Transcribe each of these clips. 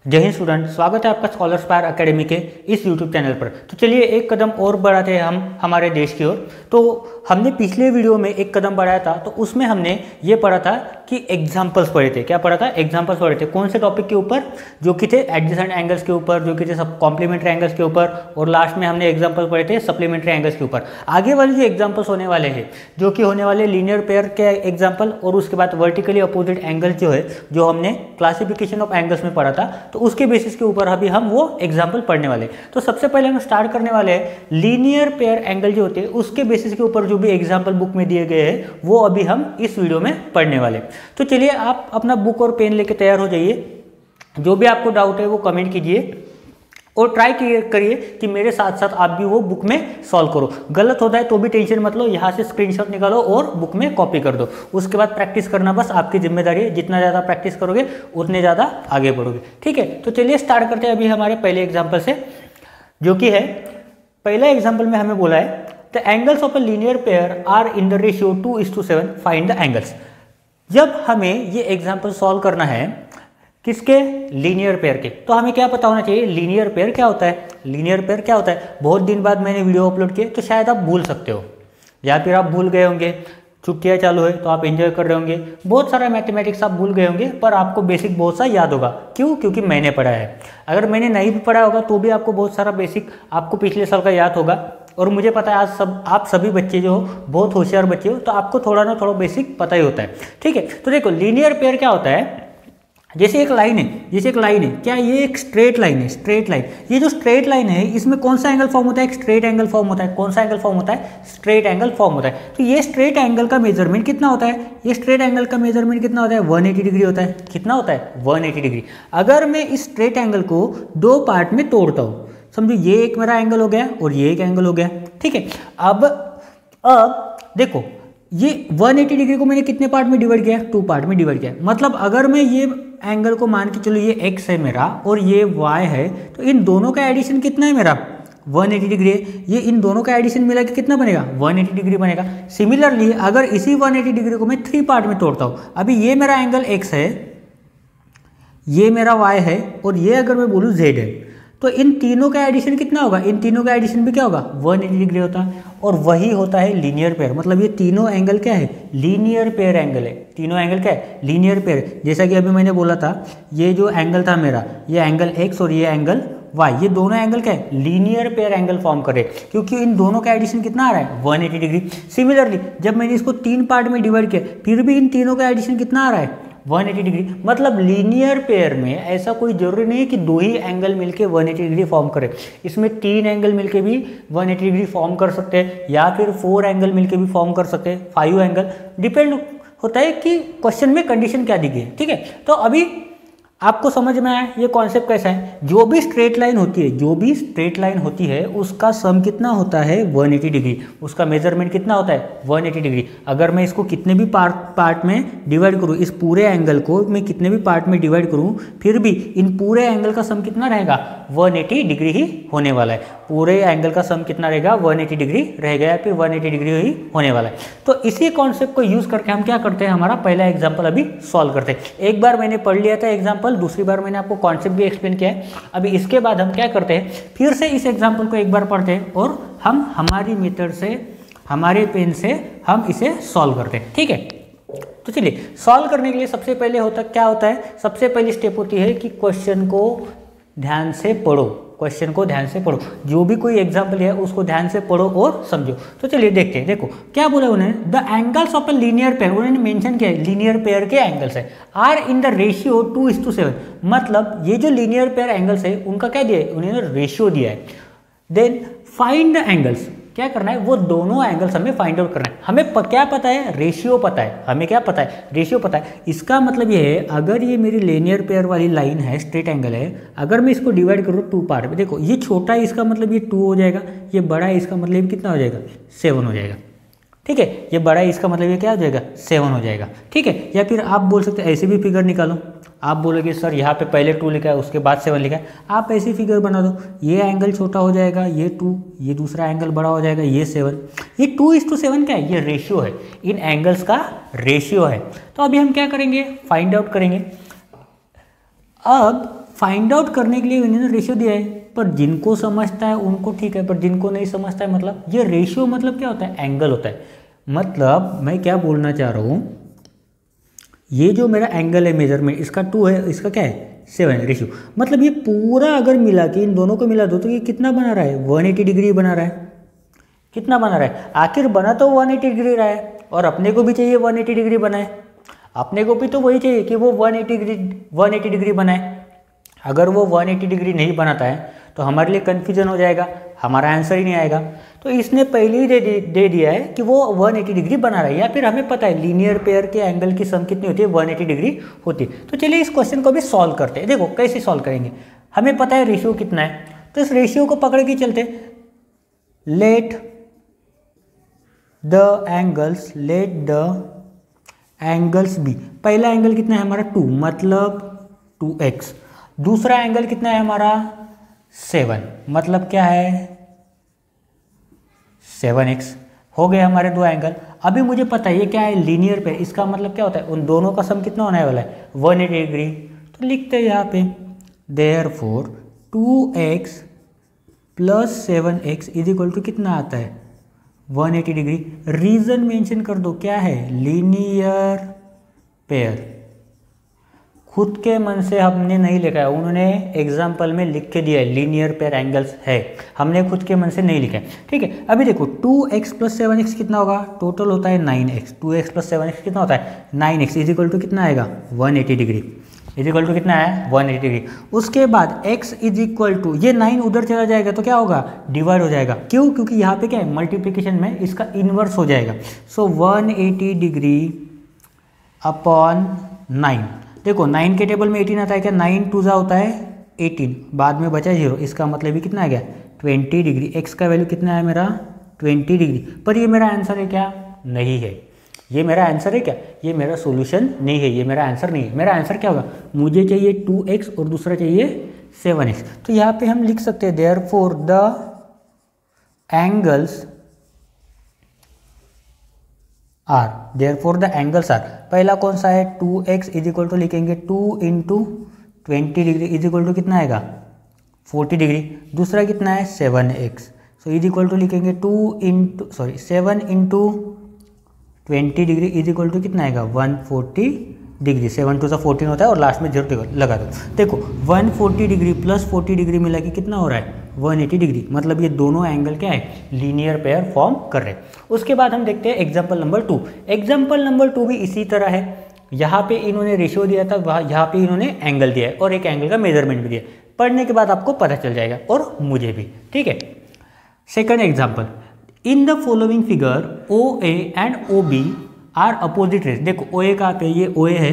जय हिंद स्टूडेंट, स्वागत है आपका स्कॉलर स्पायर एकेडमी के इस यूट्यूब चैनल पर। तो चलिए एक कदम और बढ़ाते हैं हम हमारे देश की ओर। तो हमने पिछले वीडियो में एक कदम बढ़ाया था, तो उसमें हमने ये पढ़ा था कि एग्जाम्पल्स पढ़े थे। क्या पढ़ा था? एग्जाम्पल्स पढ़े थे। कौन से टॉपिक के ऊपर? जो कि थे एडजेसेंट एंगल्स के ऊपर, जो कि थे सब कॉम्प्लीमेंट्री एंगल्स के ऊपर, और लास्ट में हमने एग्जाम्पल्स पढ़े थे सप्लीमेंट्री एंगल्स के ऊपर। आगे वाले जो एग्जाम्पल्स होने वाले हैं, जो कि होने वाले लीनियर पेयर के एग्जाम्पल, और उसके बाद वर्टिकली अपोजिट एंगल्स जो है, जो हमने क्लासिफिकेशन ऑफ एंगल्स में पढ़ा था, तो उसके बेसिस के ऊपर अभी हम वो एग्जाम्पल पढ़ने वाले। तो सबसे पहले हम स्टार्ट करने वाले हैं लीनियर पेयर एंगल जो होते हैं उसके बेसिस के ऊपर जो भी एग्जाम्पल बुक में दिए गए हैं वो अभी हम इस वीडियो में पढ़ने वाले। तो चलिए आप अपना बुक और पेन लेके तैयार हो जाइए। जो भी आपको डाउट है वो कमेंट कीजिए और ट्राई करिए कि मेरे साथ साथ आप भी वो बुक में सॉल्व करो। गलत होता है तो भी टेंशन मत लो, यहाँ से स्क्रीनशॉट निकालो और बुक में कॉपी कर दो। उसके बाद प्रैक्टिस करना बस आपकी जिम्मेदारी है। जितना ज़्यादा प्रैक्टिस करोगे उतने ज़्यादा आगे बढ़ोगे। ठीक है, तो चलिए स्टार्ट करते हैं अभी हमारे पहले एग्जाम्पल से, जो कि है पहला एग्जाम्पल में हमें बोला है the angles of a linear pair are in the ratio 2:7, find the angles. जब हमें ये एग्जाम्पल सॉल्व करना है किसके? लीनियर पेयर के, तो हमें क्या पता होना चाहिए लीनियर पेयर क्या होता है। लीनियर पेयर क्या होता है? बहुत दिन बाद मैंने वीडियो अपलोड किए तो शायद आप भूल सकते हो, या फिर आप भूल गए होंगे, छुट्टियाँ चालू है तो आप एंजॉय कर रहे होंगे, बहुत सारा मैथमेटिक्स आप भूल गए होंगे, पर आपको बेसिक बहुत सा याद होगा। क्यों? क्योंकि मैंने पढ़ा है। अगर मैंने नहीं भी पढ़ा होगा तो भी आपको बहुत सारा बेसिक आपको पिछले साल का याद होगा। और मुझे पता है आज आप सभी बच्चे जो हो बहुत होशियार बच्चे हो, तो आपको थोड़ा ना थोड़ा बेसिक पता ही होता है। ठीक है, तो देखो लीनियर पेयर क्या होता है। जैसे एक लाइन है, क्या ये एक स्ट्रेट लाइन है? स्ट्रेट लाइन, ये जो स्ट्रेट लाइन है इसमें कौन सा एंगल फॉर्म होता है? एक स्ट्रेट एंगल फॉर्म होता है। कौन सा एंगल फॉर्म होता है? स्ट्रेट एंगल फॉर्म होता है। तो ये स्ट्रेट एंगल का मेजरमेंट कितना होता है? ये स्ट्रेट एंगल का मेजरमेंट कितना होता है? 180 डिग्री होता है। कितना होता है? 180 डिग्री। अगर मैं इस स्ट्रेट एंगल को दो पार्ट में तोड़ता हूँ, समझो ये एक मेरा एंगल हो गया और ये एक एंगल हो गया। ठीक है, अब देखो ये 180 डिग्री को मैंने कितने पार्ट में डिवाइड किया? 2 पार्ट में डिवाइड किया। मतलब अगर मैं ये एंगल को मान के चलो ये x है मेरा और ये y है, तो इन दोनों का एडिशन कितना है मेरा? 180 डिग्री है। ये इन दोनों का एडिशन मिला के कितना बनेगा? 180 डिग्री बनेगा। सिमिलरली अगर इसी 180 डिग्री को मैं 3 पार्ट में तोड़ता हूँ, अभी ये मेरा एंगल x है, ये मेरा y है, और ये अगर मैं बोलूँ z है, तो इन तीनों का एडिशन कितना होगा? इन तीनों का एडिशन भी क्या होगा? 180 डिग्री होता है। और वही होता है लीनियर पेयर। मतलब ये तीनों एंगल क्या है? लीनियर पेयर एंगल है। तीनों एंगल क्या है? Linear pair. जैसा कि अभी मैंने बोला था, ये जो एंगल था मेरा, ये एंगल x और ये एंगल y, ये दोनों एंगल क्या है? लीनियर पेयर एंगल फॉर्म करे, क्योंकि इन दोनों का एडिशन कितना आ रहा है? 180 डिग्री। सिमिलरली जब मैंने इसको 3 पार्ट में डिवाइड किया, फिर भी इन तीनों का एडिशन कितना आ रहा है? 180 डिग्री। मतलब लीनियर पेयर में ऐसा कोई जरूरी नहीं है कि 2 ही एंगल मिलके 180 डिग्री फॉर्म करे। इसमें 3 एंगल मिलके भी 180 डिग्री फॉर्म कर सकते हैं, या फिर 4 एंगल मिलके भी फॉर्म कर सकते हैं, 5 एंगल। डिपेंड होता है कि क्वेश्चन में कंडीशन क्या दी गई है। ठीक है, तो अभी आपको समझ में आया ये कॉन्सेप्ट कैसा है। जो भी स्ट्रेट लाइन होती है, उसका सम कितना होता है? 180 डिग्री। उसका मेजरमेंट कितना होता है? 180 डिग्री। अगर मैं इसको कितने भी पार्ट में डिवाइड करूँ, इस पूरे एंगल को मैं कितने भी पार्ट में डिवाइड करूँ, फिर भी इन पूरे एंगल का सम कितना रहेगा? 180 डिग्री ही होने वाला है। पूरे एंगल का सम कितना रहेगा? 180 डिग्री रहेगा, या फिर 180 डिग्री ही होने वाला है। तो इसी कॉन्सेप्ट को यूज करके हम क्या करते हैं, हमारा पहला एग्जाम्पल अभी सॉल्व करते हैं। एक बार मैंने पढ़ लिया था एग्जाम्पल, दूसरी बार मैंने आपको कॉन्सेप्ट भी एक्सप्लेन किया है। अभी इसके बाद हम क्या करते हैं, फिर से इस एग्जाम्पल को एक बार पढ़ते हैं और हम हमारी मेथड से, हमारे पेन से हम इसे सॉल्व करते हैं। ठीक है, तो चलिए सॉल्व करने के लिए सबसे पहले क्या होता है? सबसे पहली स्टेप होती है कि क्वेश्चन को ध्यान से पढ़ो। क्वेश्चन को ध्यान से पढ़ो, जो भी कोई एग्जाम्पल है उसको ध्यान से पढ़ो और समझो। तो चलिए देखते हैं। देखो क्या बोला उन्होंने, the angles of a linear pair, उन्होंने मेंशन किया है लीनियर पेयर के एंगल्स है आर इन द रेशियो 2:7। मतलब ये जो लीनियर पेयर एंगल्स है उनका क्या दिया है? उन्होंने रेशियो दिया है। देन फाइंड द एंगल्स, क्या करना है? वो दोनों एंगल्स हमें फाइंड आउट करना है। हमें क्या पता है? रेशियो पता है। हमें क्या पता है? रेशियो पता है। इसका मतलब ये है, अगर ये मेरी लीनियर पेयर वाली लाइन है, स्ट्रेट एंगल है, अगर मैं इसको डिवाइड करूँ 2 पार्ट में, देखो ये छोटा है इसका मतलब ये 2 हो जाएगा, ये बड़ा है इसका मतलब कितना हो जाएगा? 7 हो जाएगा। ठीक है, ये बड़ा है इसका मतलब ये क्या हो जाएगा? 7 हो जाएगा। ठीक है, या फिर आप बोल सकते हैं ऐसे भी फिगर निकालो। आप बोलोगे सर यहाँ पे पहले 2 लिखा है उसके बाद 7 लिखा है, आप ऐसी फिगर बना दो। ये एंगल छोटा हो जाएगा, ये 2, ये दूसरा एंगल बड़ा हो जाएगा, ये 7। ये 2:7 क्या है? ये रेशियो है, इन एंगल्स का रेशियो है। तो अभी हम क्या करेंगे? फाइंड आउट करेंगे। अब फाइंड आउट करने के लिए इन्होंने रेशियो दिया है, पर जिनको समझता है उनको ठीक है, पर जिनको नहीं समझता है मतलब ये रेशियो मतलब क्या होता है, एंगल होता है। मतलब मैं क्या बोलना चाह रहा हूँ, ये जो मेरा एंगल है मेजरमेंट, इसका 2 है, इसका क्या है 7 है रेशियो। मतलब ये पूरा अगर मिला के इन दोनों को मिला दो तो ये कितना बना रहा है, 180 डिग्री बना रहा है। कितना बना रहा है, आखिर बना तो 180 डिग्री रहा है, और अपने को भी चाहिए 180 डिग्री बनाए। अपने को भी तो वही चाहिए कि वो 180 डिग्री बनाए। अगर वो 180 डिग्री नहीं बनाता है तो हमारे लिए कन्फ्यूजन हो जाएगा, हमारा आंसर ही नहीं आएगा। तो इसने पहले ही दे दिया है कि वो 180 डिग्री बना रहा है, या फिर हमें पता है लीनियर पेयर के एंगल की सम कितनी होती है, 180 डिग्री होती है। तो चलिए इस क्वेश्चन को भी सॉल्व करते हैं। देखो कैसे सॉल्व करेंगे, हमें पता है रेशियो कितना है, तो इस रेशियो को पकड़ के चलते। Let the angles be. पहला एंगल कितना है हमारा 2, मतलब 2x। दूसरा एंगल कितना है हमारा 7, मतलब क्या है 7x। हो गए हमारे दो एंगल। अभी मुझे पता है ये क्या है, लीनियर पे, इसका मतलब क्या होता है, उन दोनों का सम कितना होने वाला है 180 डिग्री। तो लिखते हैं यहाँ पे therefore 2x plus 7x is equal to कितना आता है 180 डिग्री। रीजन मेंशन कर दो, क्या है लीनियर पेयर। खुद के मन से हमने नहीं लिखा है, उन्होंने एग्जाम्पल में लिख के दिया है लीनियर पेयर एंगल्स है, हमने खुद के मन से नहीं लिखा है। ठीक है, अभी देखो 2x प्लस 7x कितना होगा, टोटल होता है 9x। 2x प्लस 7x कितना होता है 9x इज इक्वल टू कितना आएगा 180 डिग्री। इज इक्वल टू कितना है 180 डिग्री। उसके बाद x इज इक्वल टू, ये 9 उधर चला जाएगा तो क्या होगा डिवाइड हो जाएगा। क्यों, क्योंकि यहाँ पे क्या है मल्टीप्लिकेशन में इसका इन्वर्स हो जाएगा। सो 180 डिग्री अपॉन 9। देखो 9 के टेबल में 18 आता है क्या, 9 2 होता है 18, बाद में बचा 0, इसका मतलब भी कितना आ गया 20 डिग्री। x का वैल्यू कितना है मेरा 20 डिग्री। पर ये मेरा आंसर है क्या, नहीं है। ये मेरा आंसर है क्या, ये मेरा सॉल्यूशन नहीं है, ये मेरा आंसर नहीं है। मेरा आंसर क्या होगा, मुझे चाहिए 2x और दूसरा चाहिए 7x। तो यहाँ पे हम लिख सकते हैं therefore the angles are, therefore the angles are. पहला कौन सा है 2x इज इक्वल टू लिखेंगे 2 into 20 degree is equal to कितना आएगा 40 डिग्री। दूसरा कितना है 7x, so is equal to लिखेंगे 7 into 20 degree is equal to कितना आएगा 140 डिग्री। 7 2 14 होता है और लास्ट में 0 लगा दो। देखो 140 डिग्री प्लस 40 डिग्री मिला के कितना हो रहा है 180 डिग्री। मतलब ये दोनों एंगल क्या है लीनियर पेयर फॉर्म कर रहे हैं। उसके बाद हम देखते हैं एग्जाम्पल नंबर 2। एग्जाम्पल नंबर 2 भी इसी तरह है। यहाँ पे इन्होंने रेशियो दिया था, वहाँ यहाँ पे इन्होंने एंगल दिया है और एक एंगल का मेजरमेंट भी दिया। पढ़ने के बाद आपको पता चल जाएगा और मुझे भी। ठीक है, second example, in the following figure OA and OB are opposite rays. देखो OA कहाँ पे, ये OA है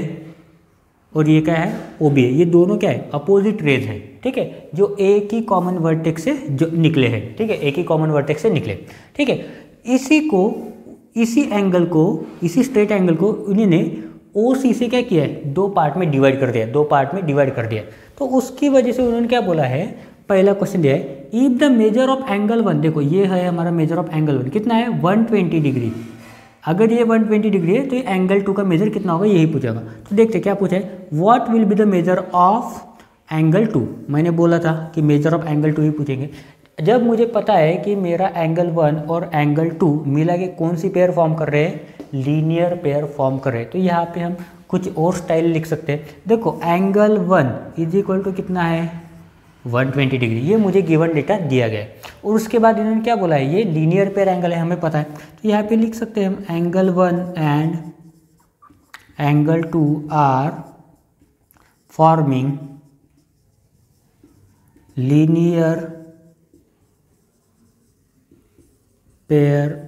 और ये क्या है OB है। ये दोनों क्या है अपोजिट रेज है। ठीक है, जो एक ही कॉमन वर्टेक्स से जो निकले हैं। ठीक है, एक ही कॉमन वर्टेक्स से निकले। ठीक है, इसी एंगल को, इसी स्ट्रेट एंगल को इन्होंने OC से क्या किया है दो पार्ट में डिवाइड कर दिया। तो उसकी वजह से उन्होंने क्या बोला है, पहला क्वेश्चन दिया है if the measure of angle 1, देखो ये है हमारा मेजर ऑफ एंगल 1 कितना है 120 डिग्री। अगर ये 120 डिग्री है तो ये एंगल 2 का मेजर कितना होगा यही पूछेगा। तो देखते क्या पूछा है, what will be the measure of angle 2। मैंने बोला था कि मेजर ऑफ एंगल 2 ही पूछेंगे। जब मुझे पता है कि मेरा एंगल 1 और एंगल 2 मिला के कौन सी पेयर फॉर्म कर रहे हैं, लीनियर पेयर फॉर्म कर रहे हैं, तो यहाँ पे हम कुछ और स्टाइल लिख सकते हैं। देखो एंगल 1 इज इक्वल टू कितना है 120 डिग्री, ये मुझे गिवन डेटा दिया गया है। और उसके बाद इन्होंने क्या बोला है, ये लीनियर पेयर एंगल है, हमें पता है। तो यहाँ पे लिख सकते हैं हम angle 1 and angle 2 are forming linear pair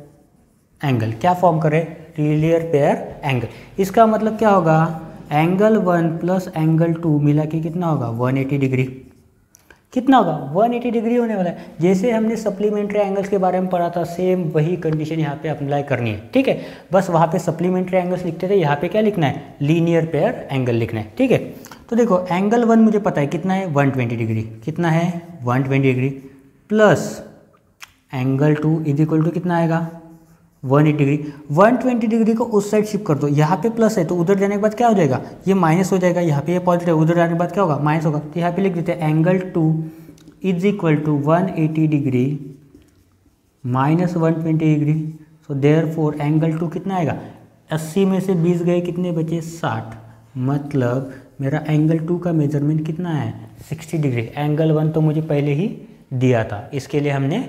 angle. क्या फॉर्म करे लीनियर पेयर एंगल। इसका मतलब क्या होगा, एंगल 1 प्लस एंगल 2 मिला के कितना होगा 180 डिग्री। कितना होगा 180 डिग्री होने वाला है। जैसे हमने सप्लीमेंट्री एंगल्स के बारे में पढ़ा था, सेम वही कंडीशन यहाँ पे अप्लाई करनी है। ठीक है, बस वहाँ पे सप्लीमेंट्री एंगल्स लिखते थे, यहाँ पे क्या लिखना है लीनियर पेयर एंगल लिखना है। ठीक है, तो देखो एंगल 1 मुझे पता है कितना है 120 डिग्री, कितना है 120 degree plus angle 2 is equal to कितना आएगा 180 डिग्री। 120 डिग्री को उस साइड शिफ्ट कर दो, यहाँ पे प्लस है तो उधर जाने के बाद क्या हो जाएगा, ये माइनस हो जाएगा, यहाँ पे ये पॉजिटिव है, उधर जाने के बाद क्या होगा, माइनस होगा। तो यहाँ पे लिख देते हैं angle 2 is equal to 180 degree minus 120 degree. So therefore angle 2 कितना आएगा, 80 में से 20 गए, कितने बचे, 60। मतलब मेरा एंगल 2 का मेजरमेंट कितना है, 60 डिग्री। एंगल 1 तो मुझे पहले ही दिया था, इसके लिए हमने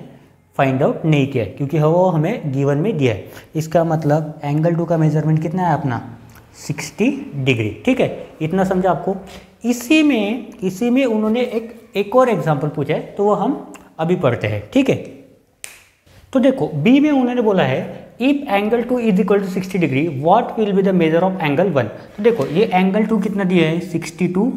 फाइंड आउट नहीं किया क्योंकि वो हमें गिवन में दिया है। इसका मतलब एंगल 2 का मेजरमेंट कितना है अपना, 60 डिग्री। ठीक है, इतना समझा आपको। इसी में उन्होंने एक और एग्जाम्पल पूछा है, तो वो हम अभी पढ़ते हैं। ठीक है, तो देखो बी में उन्होंने बोला है if angle 2 is equal to 60 degree what will be the measure of angle 1। तो देखो ये एंगल 2 कितना दिया है, 62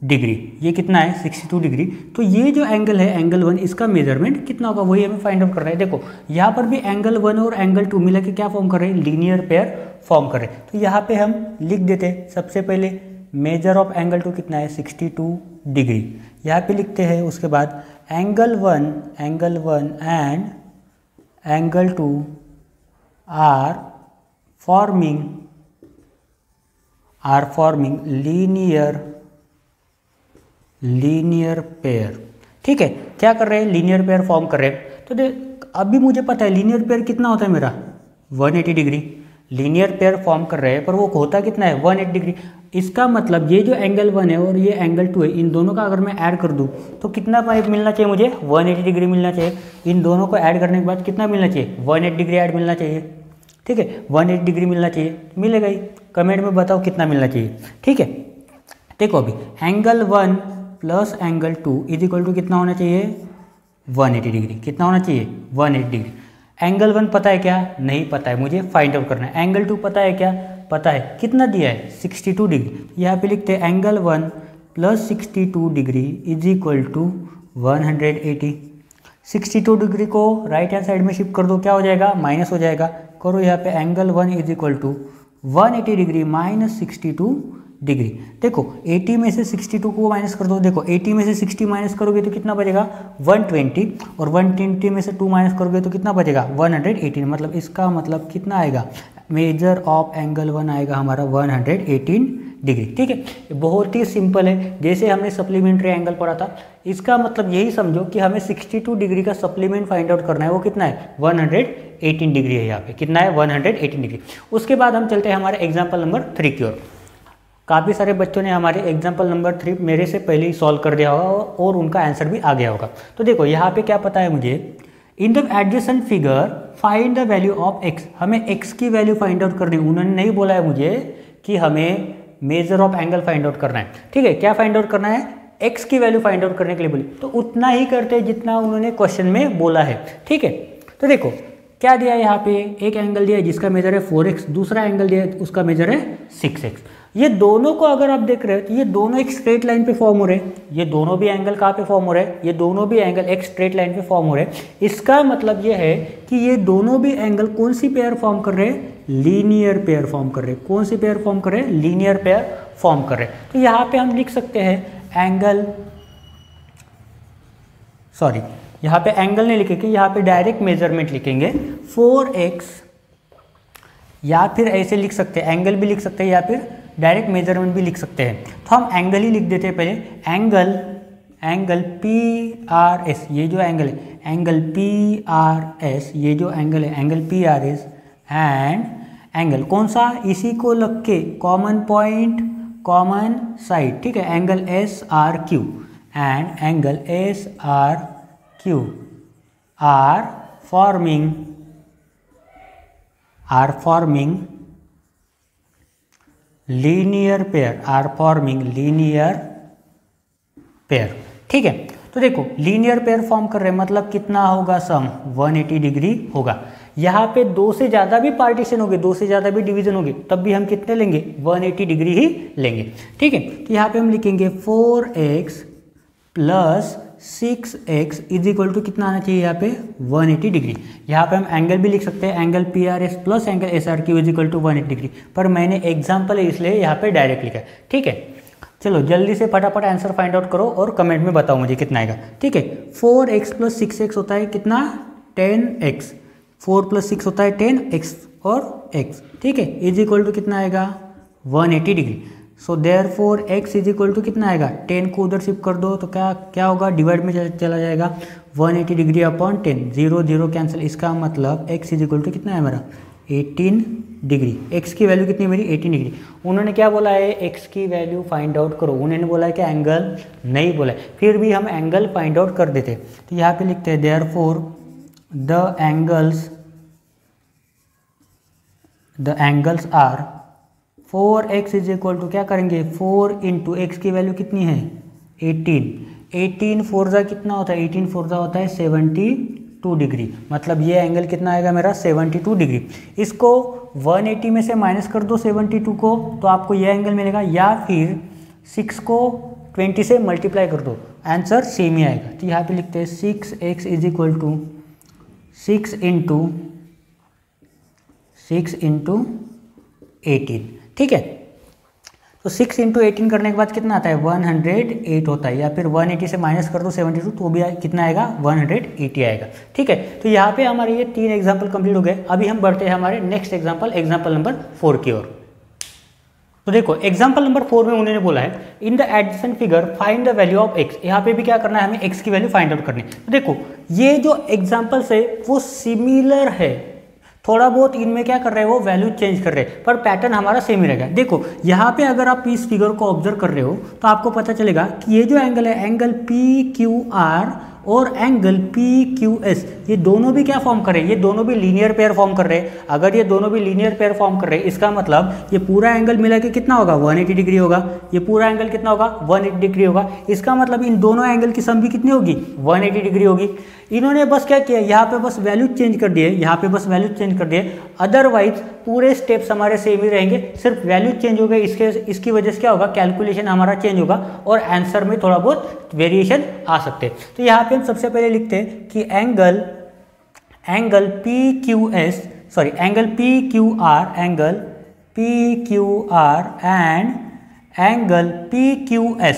डिग्री। ये कितना है, 62 डिग्री। तो ये जो एंगल है एंगल 1, इसका मेजरमेंट कितना होगा वही हमें फाइंड आउट करना है। देखो यहाँ पर भी एंगल 1 और एंगल 2 मिला के क्या फॉर्म कर रहे हैं, लीनियर पेयर फॉर्म कर रहे हैं। तो यहाँ पे हम लिख देते हैं सबसे पहले मेजर ऑफ एंगल 2 कितना है, 62 डिग्री। यहाँ पे लिखते हैं, उसके बाद angle 1 and angle 2 are forming linear pair. ठीक है, क्या कर रहे हैं, लीनियर पेयर फॉर्म कर रहे हैं। तो देख अभी मुझे पता है लीनियर पेयर कितना होता है मेरा, 180 डिग्री। लीनियर पेयर फॉर्म कर रहे हैं पर वो होता कितना है, 180 डिग्री। इसका मतलब ये जो एंगल 1 है और ये एंगल 2 है, इन दोनों का अगर मैं ऐड कर दूं तो कितना मिलना चाहिए मुझे, 180 डिग्री मिलना चाहिए। इन दोनों को ऐड करने के बाद कितना मिलना चाहिए, 180 डिग्री ऐड मिलना चाहिए। ठीक है, 180 डिग्री मिलना चाहिए, मिलेगा ही। कमेंट में बताओ कितना मिलना चाहिए। ठीक है, देखो अभी angle 1 plus angle 2 is equal to कितना होना चाहिए, 180 डिग्री। कितना होना चाहिए, 180 डिग्री। एंगल 1 पता है क्या, नहीं पता है, मुझे फाइंड आउट करना है। एंगल 2 पता है क्या, पता है, कितना दिया है, 62 डिग्री। यहाँ पे लिखते हैं angle 1 plus 62 degree is equal to 180। 62 degree को राइट हैंड साइड में शिफ्ट कर दो, क्या हो जाएगा, माइनस हो जाएगा। करो यहाँ पे angle 1 is equal to 180 degree minus 62 degree. देखो 80 में से 62 को माइनस कर दो। देखो 80 में से 60 माइनस करोगे तो कितना बचेगा, 120, और 120 में से 2 माइनस करोगे तो कितना बचेगा, 118। मतलब इसका मतलब कितना आएगा, मेजर ऑफ एंगल 1 आएगा हमारा 118 डिग्री। ठीक है, बहुत ही सिंपल है, जैसे हमने सप्लीमेंट्री एंगल पढ़ा था। इसका मतलब यही समझो कि हमें 62 डिग्री का सप्लीमेंट फाइंड आउट करना है। वो कितना है, 118 डिग्री है। यहाँ पे कितना है, 118 डिग्री। उसके बाद हम चलते हैं हमारे एग्जाम्पल नंबर 3 की ओर। काफ़ी सारे बच्चों ने हमारे एग्जाम्पल नंबर 3 मेरे से पहले ही सॉल्व कर दिया होगा और उनका आंसर भी आ गया होगा। तो देखो यहाँ पे क्या पता है मुझे, in the adjacent figure find the value of x। हमें x की वैल्यू फाइंड आउट करनी है। उन्होंने नहीं बोला है मुझे कि हमें major of angle find out करना है। ठीक है, क्या फाइंड आउट करना है, x की वैल्यू फाइंड आउट करने के लिए बोली, तो उतना ही करते हैं जितना उन्होंने क्वेश्चन में बोला है। ठीक है, तो देखो क्या दिया है, यहाँ पे एक एंगल दिया है जिसका मेजर है 4x, दूसरा एंगल दिया है उसका मेजर है 6x। ये दोनों को अगर आप देख रहे हो तो ये दोनों एक स्ट्रेट लाइन पे फॉर्म हो रहे हैं। ये दोनों भी एंगल कहाँ पे फॉर्म हो रहे हैं, ये दोनों भी एंगल एक स्ट्रेट लाइन पे फॉर्म हो रहे हैं। इसका मतलब ये है कि ये दोनों भी एंगल कौन सी पेयर फॉर्म कर रहे हैं, लीनियर पेयर फॉर्म कर रहे हैं। कौन सी पेयर फॉर्म कर रहे हैं, लीनियर पेयर फॉर्म कर रहे हैं। तो यहाँ पे हम लिख सकते हैं एंगल, सॉरी यहाँ पे एंगल नहीं लिखेंगे, यहाँ पे डायरेक्ट मेजरमेंट लिखेंगे 4x, या फिर ऐसे लिख सकते हैं, एंगल भी लिख सकते हैं या फिर डायरेक्ट मेजरमेंट भी लिख सकते हैं। तो हम एंगल ही लिख देते हैं पहले। एंगल PRS, ये जो एंगल है एंगल PRS, ये जो एंगल है एंगल PRS, एंड एंगल कौन सा, इसी को लग के कॉमन पॉइंट कॉमन साइड। ठीक है, angle SRQ and angle SRQ are forming linear pair. ठीक है, तो देखो लीनियर पेयर फॉर्म कर रहे हैं, मतलब कितना होगा, सम 180 डिग्री होगा। यहाँ पे 2 से ज़्यादा भी पार्टीशन होंगे, 2 से ज़्यादा भी डिवीजन होंगे, तब भी हम कितने लेंगे, 180 डिग्री ही लेंगे। ठीक है, तो यहाँ पे हम लिखेंगे 4x plus 6x is equal to कितना आना चाहिए, यहाँ पे 180 डिग्री। यहाँ पे हम एंगल भी लिख सकते हैं, angle PRS plus angle SRQ is equal to 180 degree, पर मैंने एग्जाम्पल है इसलिए यहाँ पे डायरेक्ट लिखा है। ठीक है, चलो जल्दी से फटाफट आंसर फाइंड आउट करो और कमेंट में बताओ मुझे कितना आएगा। ठीक है, 4x प्लस 6x होता है कितना, 10x, 4 + 6 होता है 10 x और x, ठीक है, इज इक्वल टू कितना आएगा 180 degree. So therefore x is equal to कितना आएगा 10 को उधर शिफ्ट कर दो तो क्या होगा डिवाइड में चला जाएगा 180 डिग्री अपॉन 10, 0 0 कैंसिल। इसका मतलब x इज इक्वल टू कितना है मेरा 18 डिग्री। x की वैल्यू कितनी मेरी 18 डिग्री। उन्होंने क्या बोला है x की वैल्यू फाइंड आउट करो, उन्होंने बोला है कि एंगल नहीं बोला है, फिर भी हम एंगल फाइंड आउट कर देते। तो यहाँ पे लिखते हैं therefore the angles are 4x is equal to क्या करेंगे 4 इंटू एक्स की वैल्यू कितनी है 18, 18 4 कितना होता है 18 4 होता है 72 डिग्री। मतलब ये एंगल कितना आएगा मेरा 72 डिग्री। इसको 180 में से माइनस कर दो 72 को तो आपको ये एंगल मिलेगा, या फिर 6 को 20 से मल्टीप्लाई कर दो, आंसर सेम ही आएगा। तो यहाँ पे लिखते हैं 6x is equal to 6 into 18, ठीक है। तो 6 इंटू 18 करने के बाद कितना आता है 108 होता है, या फिर 180 से माइनस कर दो 72 तो भी कितना आएगा 180 आएगा, ठीक है। तो यहाँ पे हमारे ये 3 एग्जाम्पल कंप्लीट हो गए। अभी हम बढ़ते हैं हमारे नेक्स्ट एग्जाम्पल नंबर 4 की ओर। तो देखो एग्जाम्पल नंबर 4 में उन्होंने बोला है in the adjacent figure find the value of x। यहाँ पे भी क्या करना है हमें x की वैल्यू फाइंड आउट करनी है। तो देखो ये जो एग्जाम्पल्स है वो सिमिलर है, थोड़ा बहुत इनमें क्या कर रहे हैं वो वैल्यू चेंज कर रहे हैं, पर पैटर्न हमारा सेम ही रहेगा। देखो यहाँ पे अगर आप इस फिगर को ऑब्जर्व कर रहे हो तो आपको पता चलेगा कि ये जो एंगल है एंगल PQR और एंगल PQS, ये दोनों भी क्या फॉर्म कर रहे हैं, ये दोनों भी लीनियर पेयर फॉर्म कर रहे हैं। अगर ये दोनों भी लीनियर पेयर फॉर्म कर रहे हैं इसका मतलब ये पूरा एंगल मिला के कितना होगा 180 डिग्री होगा, ये पूरा एंगल कितना होगा 180 डिग्री होगा। इसका मतलब इन दोनों एंगल की सम भी कितनी होगी 180 डिग्री होगी। इन्होंने बस क्या किया यहाँ पे बस वैल्यू चेंज कर दिए, यहाँ पे बस वैल्यू चेंज कर दिए, अदरवाइज पूरे स्टेप्स हमारे सेम ही रहेंगे, सिर्फ वैल्यू चेंज हो गई। इसकी वजह से क्या होगा कैलकुलेशन हमारा चेंज होगा और आंसर में थोड़ा बहुत वेरिएशन आ सकते हैं। तो यहाँ पे हम सबसे पहले लिखते हैं कि angle PQR and angle PQS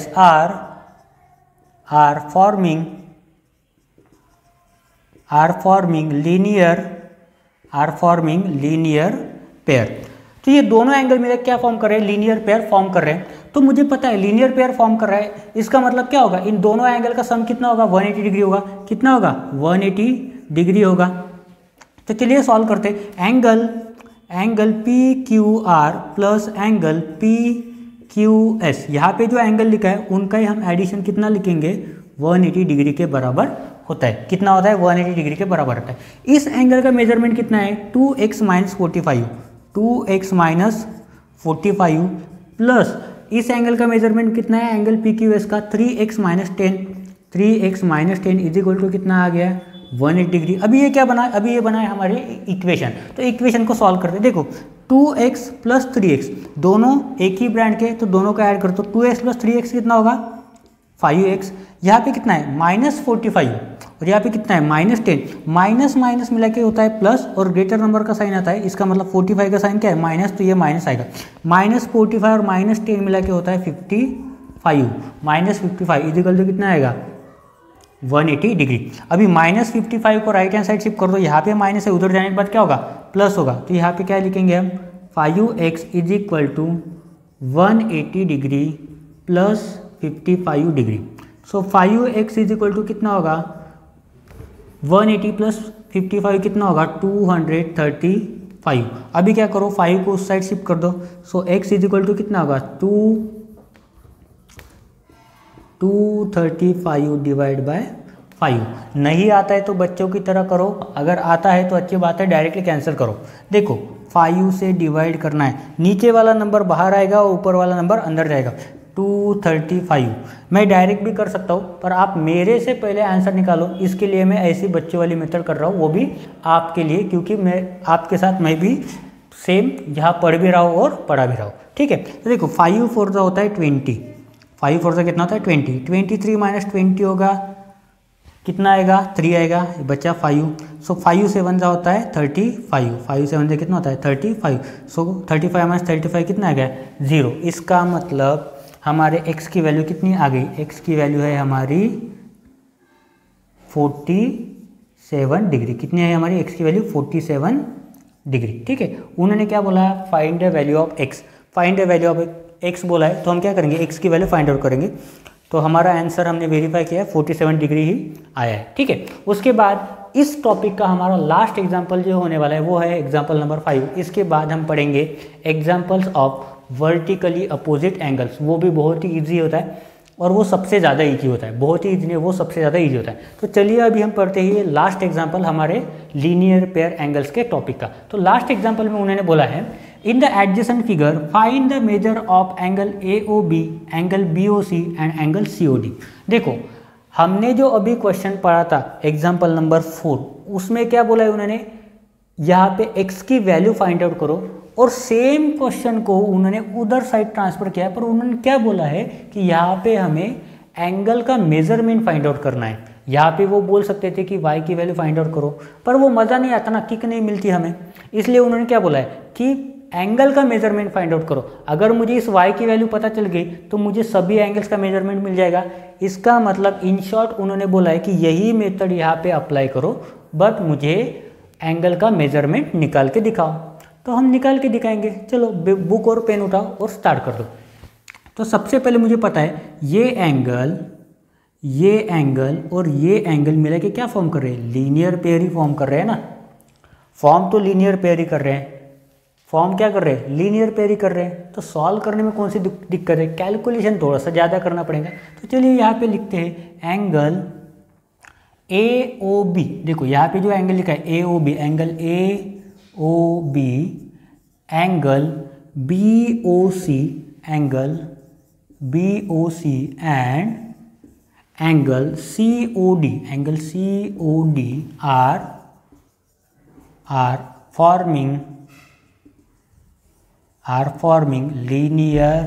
are forming linear pair। तो ये दोनों एंगल मेरे क्या फॉर्म कर रहे हैं लीनियर पेयर फॉर्म कर रहे हैं। तो मुझे पता है लीनियर पेयर फॉर्म कर रहा है, इसका मतलब क्या होगा इन दोनों एंगल का सम कितना होगा 180 डिग्री होगा। कितना होगा 180 डिग्री होगा। तो चलिए सॉल्व करते हैं। Angle PQR plus angle PQS, यहाँ पे जो एंगल लिखा है उनका ही हम एडिशन कितना लिखेंगे 180 डिग्री के बराबर होता है। कितना होता है 180 डिग्री के बराबर होता है। इस एंगल का मेजरमेंट कितना है 2x माइनस 45 प्लस इस एंगल का मेजरमेंट कितना है एंगल PQS का 3x minus 10 is equal to कितना आ गया 180 डिग्री। अभी ये क्या बना है, अभी ये बना है हमारी इक्वेशन। तो इक्वेशन को सॉल्व करते हैं। देखो 2x प्लस 3x दोनों एक ही ब्रांड के, तो दोनों का ऐड कर दो। 2x प्लस 3x कितना होगा 5x। यहाँ पे कितना है -45 और यहाँ पे कितना है -10। माइनस माइनस मिला के होता है प्लस और ग्रेटर नंबर का साइन आता है, इसका मतलब 45 का साइन क्या है माइनस, तो ये माइनस आएगा। -45 और -10 मिला के होता है 55। -55 इजिकल तो कितना आएगा 180 डिग्री। अभी -55 को राइट हैंड साइड शिफ्ट कर दो, यहाँ पे माइनस है, उधर जाने के बाद क्या होगा प्लस होगा। तो यहाँ पे क्या लिखेंगे हम 5x is equal to 180 degree plus 55 degree. So 5x is equal to कितना होगा 180 प्लस 55 कितना होगा 235। अभी क्या करो 5 को उस साइड शिफ्ट कर दो। सो x इज इक्वल टू कितना होगा 235 डिवाइड बाय 5। नहीं आता है तो बच्चों की तरह करो, अगर आता है तो अच्छी बात है डायरेक्टली कैंसिल करो। देखो 5 से डिवाइड करना है, नीचे वाला नंबर बाहर आएगा और ऊपर वाला नंबर अंदर जाएगा। 235 मैं डायरेक्ट भी कर सकता हूँ, पर आप मेरे से पहले आंसर निकालो, इसके लिए मैं ऐसी बच्चे वाली मेथड कर रहा हूँ, वो भी आपके लिए, क्योंकि मैं आपके साथ मैं भी सेम यहाँ पढ़ भी रहा हूँ और पढ़ा भी रहा हूँ। ठीक है, तो देखो 5 4 होता है 20, 5 4 कितना होता है 20, 23 माइनस 20 होगा कितना आएगा 3 आएगा, बचा 5। सो 5 7 होता है 35, 5 7 से कितना होता है 35। सो 35 माइनस 35 कितना आ गया 0। इसका मतलब हमारे x की वैल्यू कितनी आ गई, x की वैल्यू है हमारी 40 47 डिग्री। कितनी है हमारी x की वैल्यू 47 डिग्री। ठीक है, उन्होंने क्या बोला है, find the value of x। Find the value of x बोला है, तो हम क्या करेंगे, x की वैल्यू फाइंड आउट करेंगे। तो हमारा आंसर हमने वेरीफाई किया है, 47 डिग्री ही आया है। ठीक है, उसके बाद इस टॉपिक का हमारा लास्ट एग्जाम्पल जो होने वाला है वो है एग्जाम्पल नंबर 5। इसके बाद हम पढ़ेंगे examples of vertically opposite angles. वो भी बहुत ही ईजी होता है और वो सबसे ज़्यादा ईजी होता है, बहुत ही ईजी नहीं, वो सबसे ज़्यादा ईजी होता है। तो चलिए अभी हम पढ़ते ही लास्ट एग्जाम्पल हमारे लीनियर पेयर एंगल्स के टॉपिक का। तो लास्ट एग्जाम्पल में उन्होंने बोला है, in the adjacent figure find the measure of angle AOB, angle BOC and angle COD। देखो हमने जो अभी क्वेश्चन पढ़ा था एग्जाम्पल नंबर 4, उसमें क्या बोला है उन्होंने, यहाँ पे x की वैल्यू फाइंड आउट करो, और सेम क्वेश्चन को उन्होंने उधर साइड ट्रांसफर किया है, पर उन्होंने क्या बोला है कि यहाँ पे हमें एंगल का मेजरमेंट फाइंड आउट करना है। यहाँ पे वो बोल सकते थे कि y की वैल्यू फाइंड आउट करो, पर वो मज़ा नहीं आता ना, किक नहीं मिलती हमें, इसलिए उन्होंने क्या बोला है कि एंगल का मेजरमेंट फाइंड आउट करो। अगर मुझे इस y की वैल्यू पता चल गई तो मुझे सभी एंगल्स का मेजरमेंट मिल जाएगा। इसका मतलब इन शॉर्ट उन्होंने बोला है कि यही मेथड यहाँ पे अप्लाई करो, बट मुझे एंगल का मेजरमेंट निकाल के दिखाओ। तो हम निकाल के दिखाएंगे, चलो बुक और पेन उठाओ और स्टार्ट कर दो। तो सबसे पहले मुझे पता है ये एंगल और ये एंगल मिला के क्या फॉर्म कर रहे हैं, लीनियर पेयर ही फॉर्म कर रहे हैं ना। फॉर्म तो लीनियर पेयर ही कर रहे हैं, फॉर्म क्या कर रहे हैं, लीनियर पेयर ही कर रहे हैं। तो सॉल्व करने में कौन सी दिक्कत है, कैलकुलेशन थोड़ा सा ज़्यादा करना पड़ेगा। तो चलिए यहाँ पे लिखते हैं एंगल AOB। देखो यहाँ पे जो एंगल लिखा है AOB, angle AOB, angle BOC, angle BOC and angle COD, angle COD are forming linear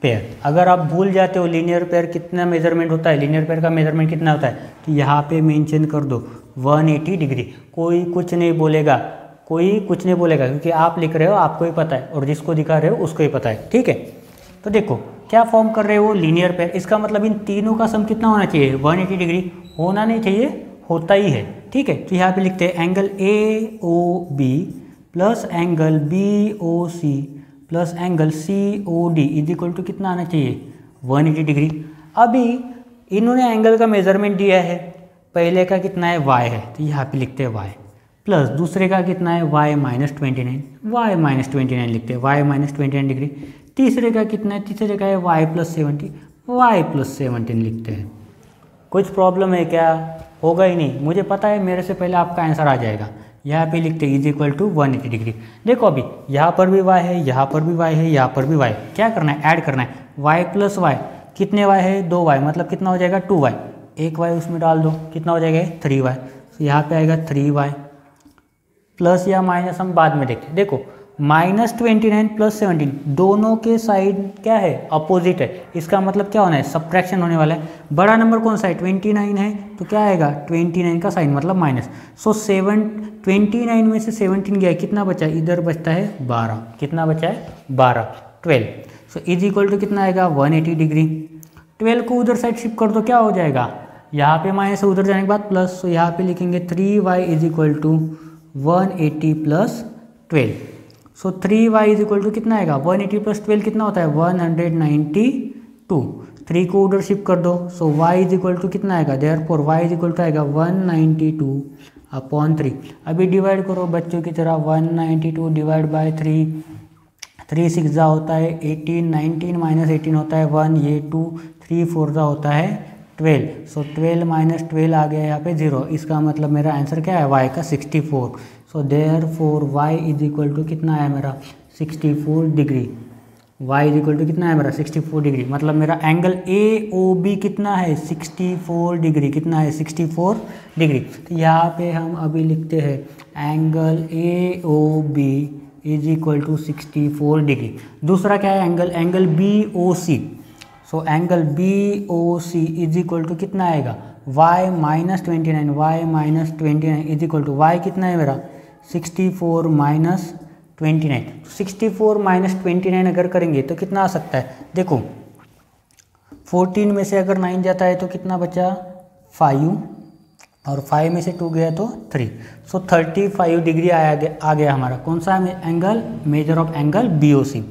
pair. अगर आप भूल जाते हो लीनियर पेयर कितना मेजरमेंट होता है, लीनियर पेयर का मेजरमेंट कितना होता है, तो यहाँ पे मेंशन कर दो 180 डिग्री। कोई कुछ नहीं बोलेगा, क्योंकि आप लिख रहे हो, आपको ही पता है, और जिसको दिखा रहे हो उसको ही पता है। ठीक है, तो देखो क्या फॉर्म कर रहे हो, लीनियर पेयर। इसका मतलब इन तीनों का सम कितना होना चाहिए, 180 डिग्री होना नहीं चाहिए, होता ही है। ठीक है, तो यहाँ पे लिखते हैं angle AOB plus angle BOC plus angle COD is equal to कितना आना चाहिए, 180 डिग्री। अभी इन्होंने एंगल का मेजरमेंट दिया है, पहले का कितना है y है, तो यहाँ पे लिखते हैं y, प्लस दूसरे का कितना है y माइनस 29 लिखते हैं, y माइनस 29 डिग्री। तीसरे का कितना है, तीसरे का है y प्लस 17 लिखते हैं। कुछ प्रॉब्लम है क्या, होगा ही नहीं, मुझे पता है, मेरे से पहले आपका आंसर आ जाएगा। यहाँ पे लिखते हैं इज इक्वल टू 180 डिग्री। देखो अभी यहाँ पर भी y है, यहाँ पर भी y है, यहाँ पर भी y, क्या करना है, ऐड करना है। y प्लस y, कितने y है, 2y, मतलब कितना हो जाएगा 2y, एक y उसमें डाल दो, कितना हो जाएगा 3y। तो यहाँ पे आएगा 3y, प्लस या माइनस हम बाद में देखते हैं। देखो माइनस 29 प्लस 17 दोनों के साइड क्या है, अपोजिट है, इसका मतलब क्या होना है, सब्ट्रैक्शन होने वाला है। बड़ा नंबर कौन सा है, 29 है, तो क्या आएगा 29 का साइन मतलब माइनस। सो 29 में से 17 गया, कितना बचा, इधर बचता है 12, कितना बचा है 12, 12। सो इज इक्वल टू कितना आएगा 180 डिग्री। 12 को उधर साइड शिफ्ट कर दो, क्या हो जाएगा, यहाँ पे माइनस उधर जाने के बाद प्लस, तो यहाँ पे लिखेंगे 3y is equal to 180 plus 12। So 3y is equal to कितना आएगा, 180 प्लस 12 कितना होता है 192। 3 को उधर शिफ्ट कर दो, so y is equal to कितना आएगा, therefore y is equal to आएगा 192/3। अभी डिवाइड करो बच्चों की तरह, 192 डिवाइड बाय 3, 3 6 होता है 18, 19 माइनस 18 होता है 1, ये 2, 3 4 होता है 12। सो 12 माइनस 12 आ गया यहाँ पे 0, इसका मतलब मेरा आंसर क्या है, y का 64। So therefore y is equal to कितना है मेरा 64 degree, y is equal to कितना है मेरा 64 डिग्री, मतलब मेरा एंगल AOB कितना है 64 डिग्री, कितना है 64 डिग्री। तो यहाँ पे हम अभी लिखते हैं angle AOB is equal to 64 degree. दूसरा क्या है angle BOC। So angle BOC is equal to कितना आएगा, y minus 29 is equal to y कितना है मेरा 64 माइनस 29। 64 माइनस 29 अगर करेंगे तो कितना आ सकता है, देखो 14 में से अगर 9 जाता है तो कितना बचा 5, और 5 में से 2 गया तो 3, सो 35 डिग्री आ गया हमारा कौन सा angle, measure of angle BOC।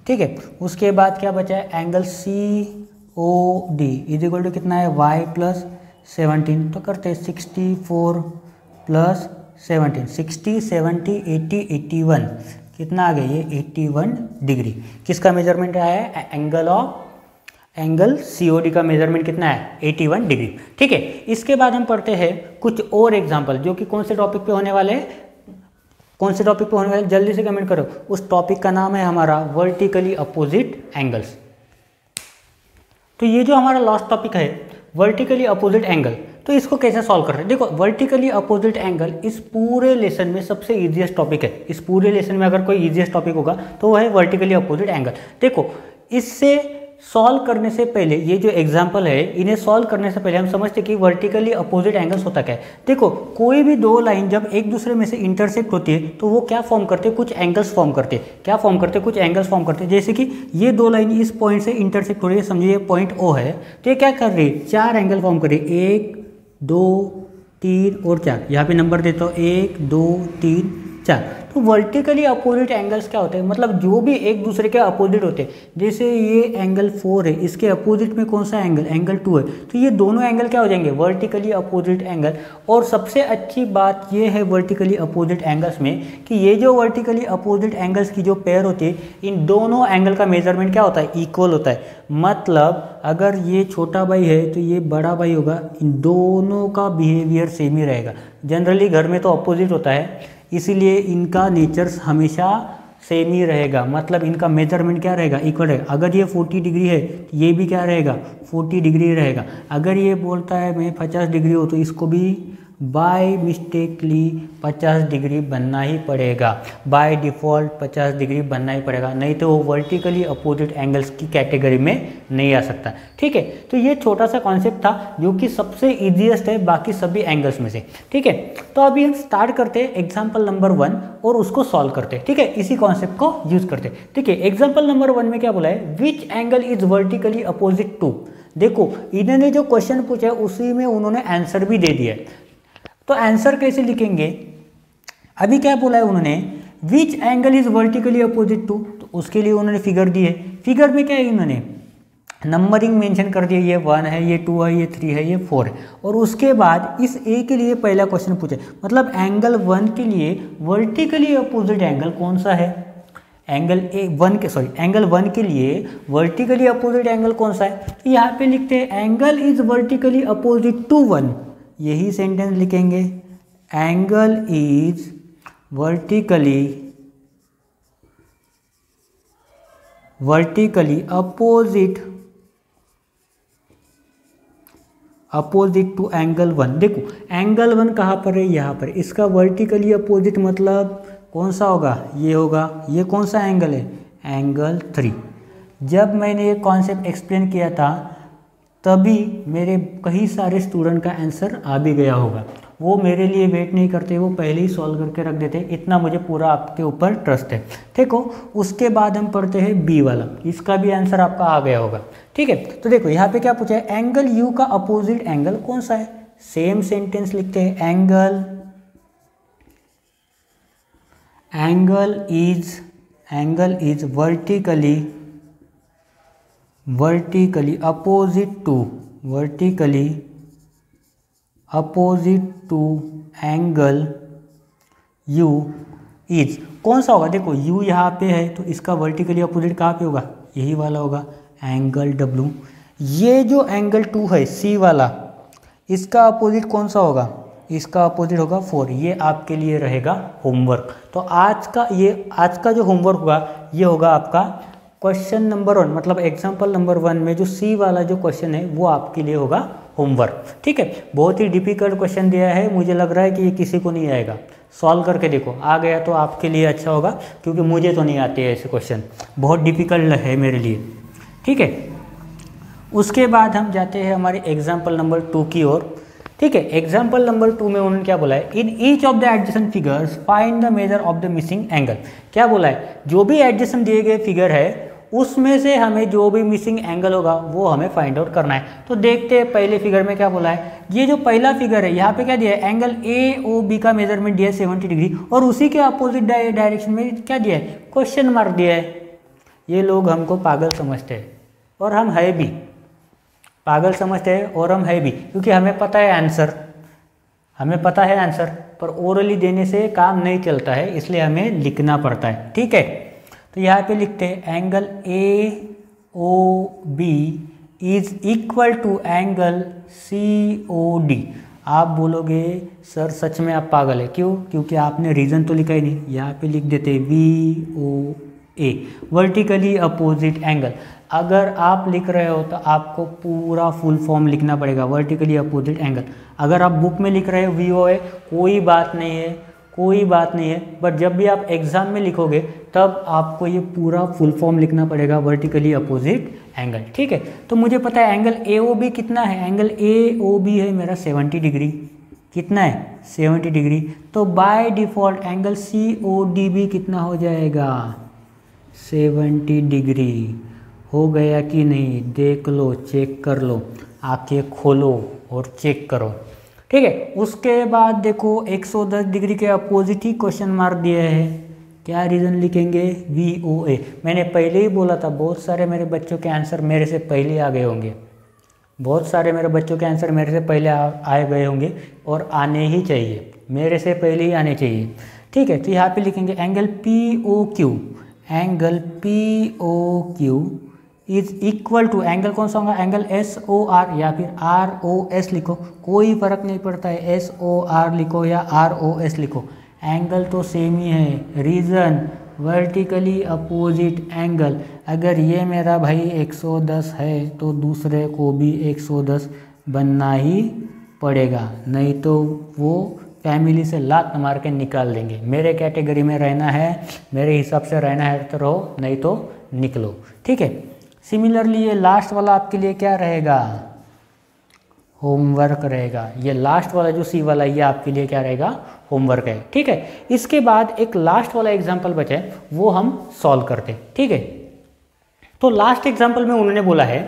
ठीक है, उसके बाद क्या बचा है, angle COD is equal to कितना है, y प्लस 17। तो करते हैं 64 प्लस 17, 60 70 80 81, कितना आ गया ये 81 डिग्री। किसका मेजरमेंट आया है, एंगल COD का मेजरमेंट कितना है, 81 डिग्री। ठीक है, इसके बाद हम पढ़ते हैं कुछ और एग्जांपल जो कि कौन से टॉपिक पे होने वाले हैं, जल्दी से कमेंट करो। उस टॉपिक का नाम है हमारा वर्टिकली अपोजिट एंगल्स। तो ये जो हमारा लास्ट टॉपिक है वर्टिकली अपोजिट एंगल, तो इसको कैसे सॉल्व कर रहे हैं। देखो वर्टिकली अपोजिट एंगल इस पूरे लेसन में सबसे ईजीएस्ट टॉपिक है। इस पूरे लेसन में अगर कोई ईजीएस्ट टॉपिक होगा तो वो है वर्टिकली अपोजिट एंगल। देखो इससे सॉल्व करने से पहले, ये जो एग्जाम्पल है इन्हें सॉल्व करने से पहले हम समझते कि वर्टिकली अपोजिट एंगल्स होता क्या है। देखो कोई भी दो लाइन जब एक दूसरे में से इंटरसेक्ट होती है तो वो क्या फॉर्म करते हैं, कुछ एंगल्स फॉर्म करते हैं। क्या फॉर्म करते हैं, कुछ एंगल्स फॉर्म करते हैं। जैसे कि ये दो लाइन इस पॉइंट से इंटरसेक्ट हो रही है, समझिए ये पॉइंट O है, तो ये क्या कर रही है, 4 एंगल फॉर्म कर रही है, 1 2 3 और 4। यहाँ पे नंबर देता हूँ 1 2 3 4। तो वर्टिकली अपोजिट एंगल्स क्या होते हैं, मतलब जो भी एक दूसरे के अपोजिट होते हैं। जैसे ये एंगल 4 है, इसके अपोजिट में कौन सा एंगल 2 है, तो ये दोनों एंगल क्या हो जाएंगे, वर्टिकली अपोजिट एंगल। और सबसे अच्छी बात ये है वर्टिकली अपोजिट एंगल्स में कि ये जो वर्टिकली अपोजिट एंगल्स की जो पेयर होती है, इन दोनों एंगल का मेजरमेंट क्या होता है, इक्वल होता है। मतलब अगर ये छोटा भाई है तो ये बड़ा भाई होगा, इन दोनों का बिहेवियर सेम ही रहेगा। जनरली घर में तो अपोजिट होता है, इसीलिए इनका नेचर्स हमेशा सेम ही रहेगा, मतलब इनका मेजरमेंट क्या रहेगा, इक्वल रहेगा। अगर ये 40 डिग्री है तो ये भी क्या रहेगा, 40 डिग्री रहेगा। अगर ये बोलता है मैं 50 डिग्री हो तो इसको भी बाय मिस्टेकली 50 डिग्री बनना ही पड़ेगा, बाय डिफ़ॉल्ट 50 डिग्री बनना ही पड़ेगा, नहीं तो वो वर्टिकली अपोजिट एंगल्स की कैटेगरी में नहीं आ सकता। ठीक है, तो ये छोटा सा कॉन्सेप्ट था जो कि सबसे ईजीएस्ट है बाकी सभी एंगल्स में से। ठीक है, तो अभी हम स्टार्ट करते हैं एग्जाम्पल नंबर 1 और उसको सॉल्व करते हैं। ठीक है, इसी कॉन्सेप्ट को यूज करते हैं। ठीक है, एग्जाम्पल नंबर 1 में क्या बोला है, which angle is vertically opposite to. देखो इन्होंने जो क्वेश्चन पूछा है उसी में उन्होंने आंसर भी दे दिया है, तो आंसर कैसे लिखेंगे। अभी क्या बोला है उन्होंने, which angle is vertically opposite to, तो उसके लिए उन्होंने फिगर दी है। फिगर में क्या है, इन्होंने नंबरिंग मेंशन कर दिया, ये 1 है, ये 2 है, ये 3 है, ये 4 है। और उसके बाद इस ए के लिए पहला क्वेश्चन पूछे, मतलब एंगल 1 के लिए वर्टिकली अपोजिट एंगल कौन सा है, एंगल एंगल 1 के लिए वर्टिकली अपोजिट एंगल कौन सा है। तो यहाँ पे लिखते हैं angle is vertically opposite to 1, यही सेंटेंस लिखेंगे, angle is vertically opposite to angle 1। देखो एंगल 1 कहाँ पर है, यहाँ पर। इसका वर्टिकली अपोजिट मतलब कौन सा होगा, ये होगा। ये कौन सा एंगल है, एंगल 3। जब मैंने ये कॉन्सेप्ट एक्सप्लेन किया था तभी मेरे कई सारे स्टूडेंट का आंसर आ भी गया होगा। वो मेरे लिए वेट नहीं करते, वो पहले ही सॉल्व करके रख देते, इतना मुझे पूरा आपके ऊपर ट्रस्ट है। देखो उसके बाद हम पढ़ते हैं बी वाला, इसका भी आंसर आपका आ गया होगा। ठीक है, तो देखो यहाँ पे क्या पूछा है, एंगल यू का अपोजिट एंगल कौन सा है। सेम सेंटेंस लिखते हैं, angle is vertically opposite to angle U is कौन सा होगा। देखो यू यहाँ पे है तो इसका वर्टिकली अपोजिट कहाँ पे होगा, यही वाला होगा, एंगल डब्ल्यू। ये जो एंगल 2 है सी वाला, इसका अपोजिट कौन सा होगा, इसका अपोजिट होगा 4। ये आपके लिए रहेगा होमवर्क। तो आज का जो होमवर्क होगा ये होगा आपका क्वेश्चन नंबर 1, मतलब एग्जाम्पल नंबर 1 में जो सी वाला जो क्वेश्चन है वो आपके लिए होगा होमवर्क। ठीक है, बहुत ही डिफिकल्ट क्वेश्चन दिया है, मुझे लग रहा है कि ये किसी को नहीं आएगा। सॉल्व करके देखो, आ गया तो आपके लिए अच्छा होगा, क्योंकि मुझे तो नहीं आते ऐसे क्वेश्चन, बहुत डिफिकल्ट है मेरे लिए। ठीक है, उसके बाद हम जाते हैं हमारे एग्जाम्पल नंबर 2 की ओर। ठीक है, एग्जाम्पल नंबर 2 में उन्होंने क्या बोला है, in each of the adjacent figures find the measure of the missing angle. क्या बोला है, जो भी एडजेसेंट दिए गए फिगर है उसमें से हमें जो भी मिसिंग एंगल होगा वो हमें फाइंड आउट करना है। तो देखते हैं पहले फिगर में क्या बोला है। ये जो पहला फिगर है यहाँ पे क्या दिया है, एंगल AOB का मेजरमेंट दिया है 70 डिग्री, और उसी के अपोजिट डायरेक्शन में क्या दिया है, क्वेश्चन मार्क दिया है। ये लोग हमको पागल समझते हैं, और हम है भी पागल समझते हैं, और हम है भी, क्योंकि हमें पता है आंसर, हमें पता है आंसर, पर ओरली देने से काम नहीं चलता है, इसलिए हमें लिखना पड़ता है। ठीक है, तो यहाँ पे लिखते हैं angle AOB is equal to angle COD। आप बोलोगे सर सच में आप पागल है, क्यों? क्योंकि आपने रीज़न तो लिखा ही नहीं। यहाँ पे लिख देते VOA, वर्टिकली अपोजिट एंगल। अगर आप लिख रहे हो तो आपको पूरा फुल फॉर्म लिखना पड़ेगा, वर्टिकली अपोजिट एंगल। अगर आप बुक में लिख रहे हो VOA, कोई बात नहीं है, कोई बात नहीं है, बट जब भी आप एग्जाम में लिखोगे तब आपको ये पूरा फुल फॉर्म लिखना पड़ेगा, वर्टिकली अपोजिट एंगल। ठीक है, तो मुझे पता है एंगल AOB कितना है, एंगल AOB है मेरा 70 डिग्री। कितना है, 70 डिग्री। तो बाय डिफ़ॉल्ट एंगल COD भी कितना हो जाएगा, 70 डिग्री। हो गया कि नहीं, देख लो, चेक कर लो, आंखें खोलो और चेक करो। ठीक है, उसके बाद देखो 110 डिग्री के अपोजिट ही क्वेश्चन मार्क दिया है। क्या रीज़न लिखेंगे, VOA। मैंने पहले ही बोला था, बहुत सारे मेरे बच्चों के आंसर मेरे से पहले आ गए होंगे, बहुत सारे मेरे बच्चों के आंसर मेरे से पहले आ गए होंगे, और आने ही चाहिए, मेरे से पहले ही आने चाहिए। ठीक है, तो यहाँ पे लिखेंगे angle POQ, angle POQ is equal to, angle कौन सा होगा, एंगल SOR या फिर ROS लिखो, कोई फर्क नहीं पड़ता है, SOR लिखो या ROS लिखो, एंगल तो सेम ही है। Reason, vertically opposite angle. अगर ये मेरा भाई 110 है तो दूसरे को भी 110 बनना ही पड़ेगा, नहीं तो वो फैमिली से लात मार के निकाल देंगे। मेरे कैटेगरी में रहना है, मेरे हिसाब से रहना है तो रहो, नहीं तो निकलो। ठीक है, सिमिलरली ये लास्ट वाला आपके लिए क्या रहेगा, होमवर्क रहेगा। ये लास्ट वाला जो C वाला, ये आपके लिए क्या रहेगा, होमवर्क है। ठीक है, इसके बाद एक लास्ट वाला एग्जाम्पल बचा है, वो हम सॉल्व करते हैं। ठीक है, तो लास्ट एग्जाम्पल में उन्होंने बोला है,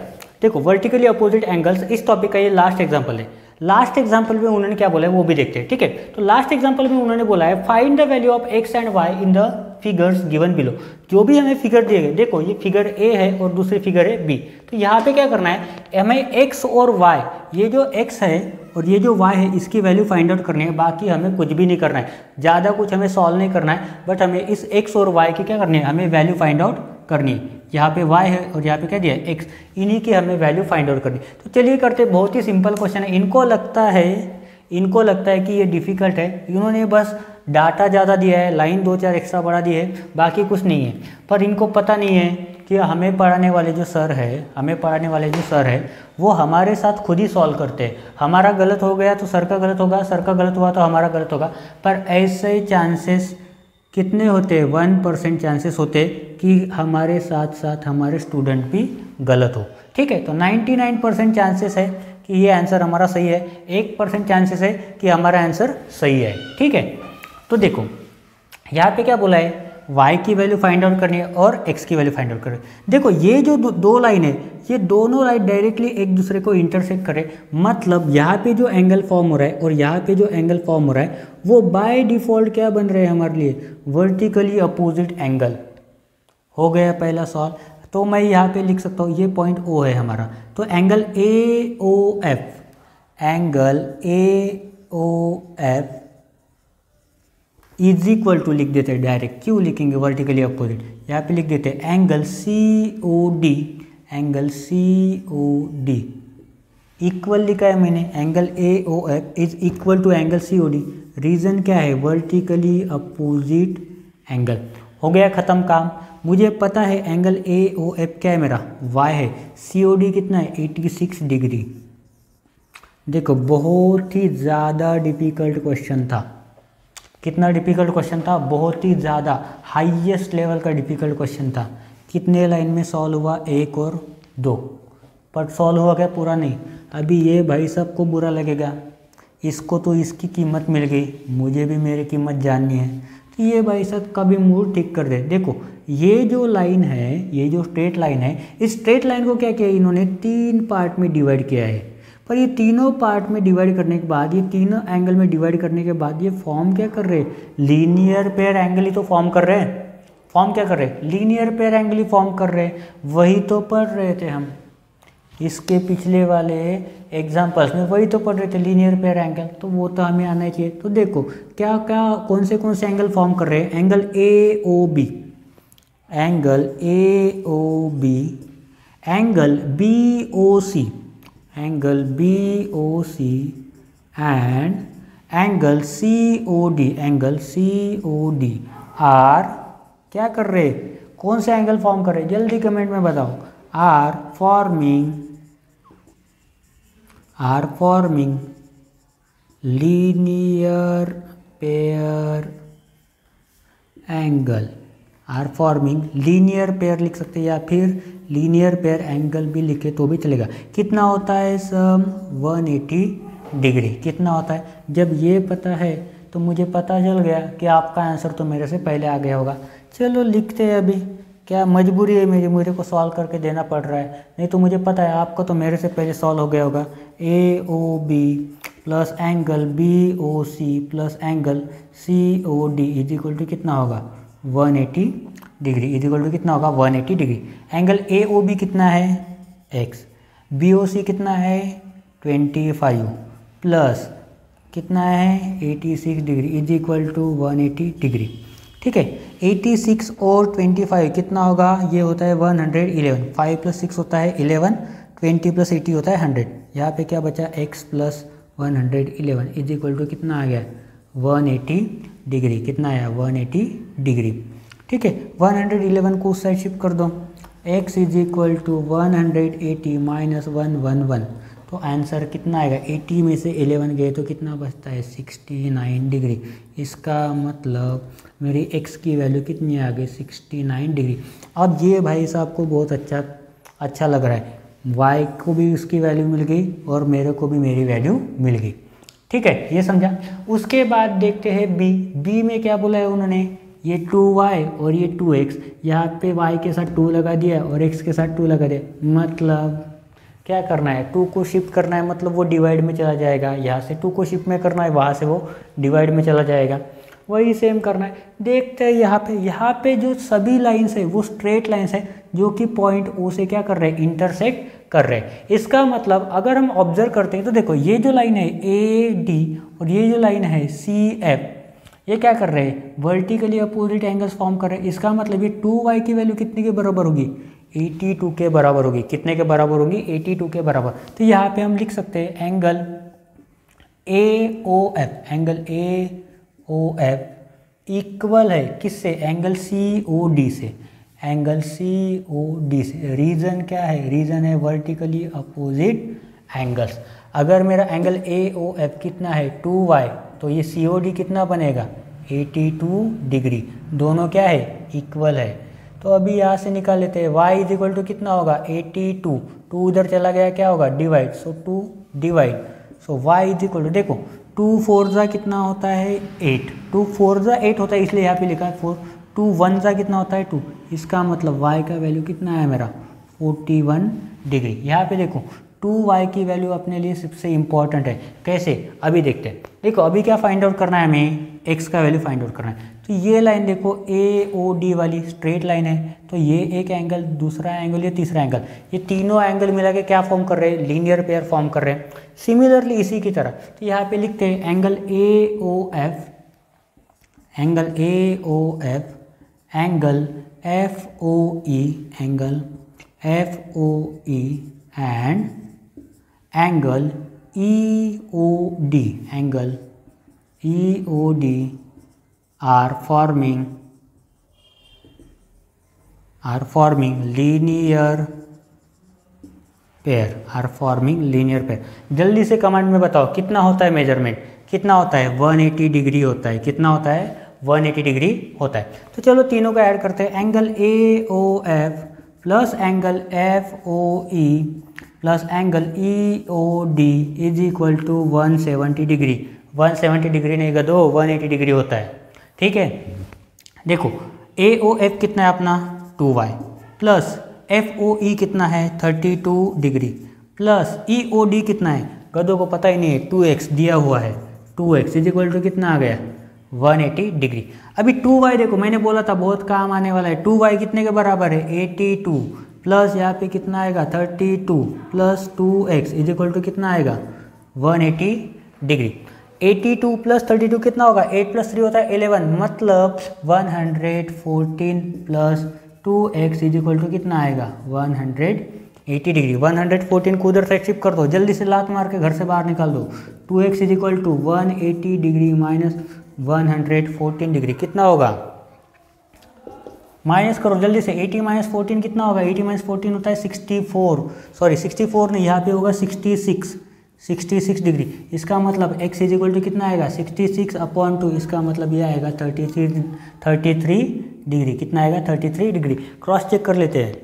देखो वर्टिकली अपोजिट एंगल्स, इस टॉपिक का ये लास्ट एग्जाम्पल है। लास्ट एग्जाम्पल में उन्होंने क्या बोला है वो भी देखते हैं। ठीक है, तो लास्ट एग्जाम्पल में उन्होंने बोला है find the value of x and y in the figures given below. जो भी हमें फिगर दिए गए, देखो ये फिगर A है और दूसरी फिगर है B, तो यहाँ पे क्या करना है, हमें x और y, ये जो x है और ये जो y है, इसकी वैल्यू फाइंड आउट करनी है। बाकी हमें कुछ भी नहीं करना है, ज़्यादा कुछ हमें सॉल्व नहीं करना है, बट हमें इस x और y की क्या करनी है, हमें वैल्यू फाइंड आउट करनी है। यहाँ पे y है और यहाँ पे क्या दिया है, x, इन्हीं की हमें वैल्यू फाइंड आउट करनी। तो चलिए करते, बहुत ही सिंपल क्वेश्चन है। इनको लगता है कि ये डिफ़िकल्ट है, इन्होंने बस डाटा ज़्यादा दिया है, लाइन 2-4 एक्स्ट्रा बढ़ा दी है, बाकी कुछ नहीं है। पर इनको पता नहीं है कि हमें पढ़ाने वाले जो सर है वो हमारे साथ खुद ही सॉल्व करते हैं। हमारा गलत हो गया तो सर का गलत होगा, सर का गलत हुआ तो हमारा गलत होगा, पर ऐसे चांसेस कितने होते हैं, 1% चांसेस होते कि हमारे साथ साथ हमारे स्टूडेंट भी गलत हो। ठीक है, तो 99% चांसेस है कि ये आंसर हमारा सही है, 1% चांसेस है कि हमारा आंसर सही है। ठीक है, तो देखो यहाँ पे क्या बोला है, y की वैल्यू फाइंड आउट करनी है और x की वैल्यू फाइंड आउट करनी है। देखो ये जो दो लाइन है, ये दोनों लाइन डायरेक्टली एक दूसरे को इंटरसेक्ट करे, मतलब यहाँ पे जो एंगल फॉर्म हो रहा है और यहाँ पे जो एंगल फॉर्म हो रहा है वो बाय डिफ़ॉल्ट क्या बन रहे हैं हमारे लिए, वर्टिकली अपोजिट एंगल। हो गया पहला सॉल्व। तो मैं यहाँ पे लिख सकता हूँ, ये पॉइंट O है हमारा, तो angle AOF, angle AOF is equal to लिख देते हैं डायरेक्ट, क्यों लिखेंगे वर्टिकली अपोजिट, यहाँ पे लिख देते हैं angle COD, angle COD equal लिखा है मैंने, angle AOF is equal to angle COD। Reason क्या है, वर्टिकली अपोजिट एंगल। हो गया ख़त्म काम। मुझे पता है एंगल AOF क्या है मेरा, y है, COD कितना है, 86 डिग्री। देखो बहुत ही ज़्यादा डिफ़िकल्ट क्वेश्चन था। कितना डिफ़िकल्ट क्वेश्चन था, बहुत ही ज़्यादा हाईएस्ट लेवल का डिफ़िकल्ट क्वेश्चन था। कितने लाइन में सॉल्व हुआ, 1 और 2, पर सॉल्व हुआ क्या, पूरा नहीं। अभी ये भाई सबको बुरा लगेगा, इसको तो इसकी कीमत मिल गई, मुझे भी मेरी कीमत जाननी है, तो ये भाई साहब का भी मूड ठीक कर दे। देखो ये जो लाइन है, ये जो स्ट्रेट लाइन है, इस स्ट्रेट लाइन को क्या किया इन्होंने 3 पार्ट में डिवाइड किया है। पर ये तीनों पार्ट में डिवाइड करने के बाद, ये तीनों एंगल में डिवाइड करने के बाद ये फॉर्म क्या कर रहे हैं, लीनियर पेयर एंगल ही तो फॉर्म कर रहे हैं। फॉर्म क्या कर रहे हैं, लीनियर पेयर एंगल ही फॉर्म कर रहे हैं। वही तो पढ़ रहे थे हम इसके पिछले वाले एग्जाम्पल्स में, वही तो पढ़ रहे थे लीनियर पेयर एंगल, तो वो तो हमें आना ही चाहिए। तो देखो क्या क्या कौन से एंगल फॉर्म कर रहे हैं, angle A O B, angle A O B, angle B O C, angle B O C and angle C O D, angle C O D are क्या कर रहे, कौन से एंगल फॉर्म कर रहे, जल्दी कमेंट में बताओ। Are forming linear pair angle, are forming linear pair लिख सकते हैं या फिर लीनियर पेयर एंगल भी लिखे तो भी चलेगा। कितना होता है सम 180 डिग्री, कितना होता है। जब ये पता है तो मुझे पता चल गया कि आपका आंसर तो मेरे से पहले आ गया होगा। चलो लिखते हैं, अभी क्या मजबूरी है मेरी, मुझे को सॉल्व करके देना पड़ रहा है, नहीं तो मुझे पता है आपका तो मेरे से पहले सॉल्व हो गया होगा। A O B plus angle B O C plus angle C O D is equal to कितना होगा 180 डिग्री, इज इक्वल टू कितना होगा 180 degree. Angle A O B कितना है x, बी ओ सी कितना है 25 प्लस कितना है 86 degree is equal to 180 degree. ठीक है, 86 और 25 कितना होगा, ये होता है 111, 5 प्लस 6 होता है 11, 20 प्लस 80 होता है 100। यहाँ पे क्या बचा x plus 111 is equal to कितना आ गया 180 डिग्री, कितना आया 180 डिग्री। ठीक है, 111 को उस साइड शिफ्ट कर दो, x is equal to 180 minus 111, तो आंसर कितना आएगा, 80 में से 11 गए तो कितना बचता है 69 डिग्री। इसका मतलब मेरी x की वैल्यू कितनी आ गई 69 डिग्री। अब ये भाई साहब को बहुत अच्छा लग रहा है, y को भी उसकी वैल्यू मिल गई और मेरे को भी मेरी वैल्यू मिल गई। ठीक है, ये समझा। उसके बाद देखते हैं b में क्या बोला है उन्होंने, ये 2y और ये 2x, यहाँ पे y के साथ 2 लगा दिया और x के साथ 2 लगा दिया, मतलब क्या करना है 2 को शिफ्ट करना है, मतलब वो डिवाइड में चला जाएगा। यहाँ से 2 को शिफ्ट में करना है, वहाँ से वो डिवाइड में चला जाएगा। वही सेम करना है। देखते हैं यहाँ पे जो सभी लाइन्स है वो स्ट्रेट लाइन्स है जो कि पॉइंट O से क्या कर रहे हैं, इंटरसेक्ट कर रहे हैं। इसका मतलब अगर हम ऑब्जर्व करते हैं तो देखो ये जो लाइन है AD और ये जो लाइन है CF, ये क्या कर रहे हैं, वर्टिकली अपोजिट एंगल्स फॉर्म कर रहे हैं। इसका मतलब ये 2y की वैल्यू कितने के बराबर होगी, 82 के बराबर होगी। कितने के बराबर होगी, 82 के बराबर। तो यहाँ पे हम लिख सकते हैं angle AOF, angle AOF equal है किससे, एंगल COD से, एंगल COD से। रीजन क्या है, रीजन है वर्टिकली अपोजिट एंगल्स। अगर मेरा एंगल AOF कितना है 2y, तो ये COD कितना बनेगा 82 डिग्री। दोनों क्या है, इक्वल है। तो अभी यहाँ से निकाल लेते हैं, y इज इक्वल टू कितना होगा 82, 2 उधर चला गया क्या होगा divide, so 2 divide, so y is equal to देखो 2 4 जा कितना होता है 8, 2 4 जा 8 होता है इसलिए यहाँ पे लिखा है 4, 2 1 जा कितना होता है 2। इसका मतलब y का वैल्यू कितना है मेरा 41 डिग्री। यहाँ पे देखो 2y की वैल्यू अपने लिए सबसे इंपॉर्टेंट है। कैसे, अभी देखते हैं। देखो अभी क्या फाइंड आउट करना है हमें, x का वैल्यू फाइंड आउट करना है। तो ये लाइन देखो AOD वाली स्ट्रेट लाइन है, तो ये एक एंगल, दूसरा एंगल, ये तीसरा एंगल, ये तीनों एंगल मिला के क्या फॉर्म कर रहे हैं, लीनियर पेयर फॉर्म कर रहे हैं। सिमिलरली इसी की तरह तो यहाँ पे लिखते हैं angle AOF, angle AOF, angle FOE, angle FOE and angle EOD, angle EOD are forming linear pair, are forming linear pair। जल्दी से कमेंट में बताओ कितना होता है मेजरमेंट, कितना होता है 180 डिग्री होता है, कितना होता है 180 डिग्री होता है। तो चलो तीनों को ऐड करते हैं, angle AOF plus angle FOE plus angle EOD is equal to 170 degree. 170 degree नहीं गदो 180 डिग्री होता है। ठीक है, देखो AOF कितना है अपना 2y प्लस FOE कितना है 32 डिग्री प्लस EOD कितना है, गधों को पता ही नहीं है, 2x दिया हुआ है, 2x इज इक्वल टू कितना आ गया 180 डिग्री। अभी 2y देखो मैंने बोला था बहुत काम आने वाला है, 2y कितने के बराबर है 82 प्लस यहाँ पे कितना आएगा 32 plus 2x is equal to कितना आएगा 180 डिग्री। 82 प्लस 32 कितना होगा, 8 प्लस 3 होता है 11, मतलब 114 plus 2x is equal to कितना आएगा 180 डिग्री। 114 को उधर से शिफ्ट कर दो, जल्दी से लात मार के घर से बाहर निकाल दो। 2x is equal to 180 degree minus 114 degree कितना होगा, माइनस करो जल्दी से, 80 माइनस 14 कितना होगा, 80 माइनस 14 होता है 64, सॉरी 64 नहीं, यहाँ पे होगा 66 डिग्री। इसका मतलब x इज इक्वल टू कितना आएगा 66/2, इसका मतलब ये आएगा 33 डिग्री, कितना आएगा 33 डिग्री। क्रॉस चेक कर लेते हैं,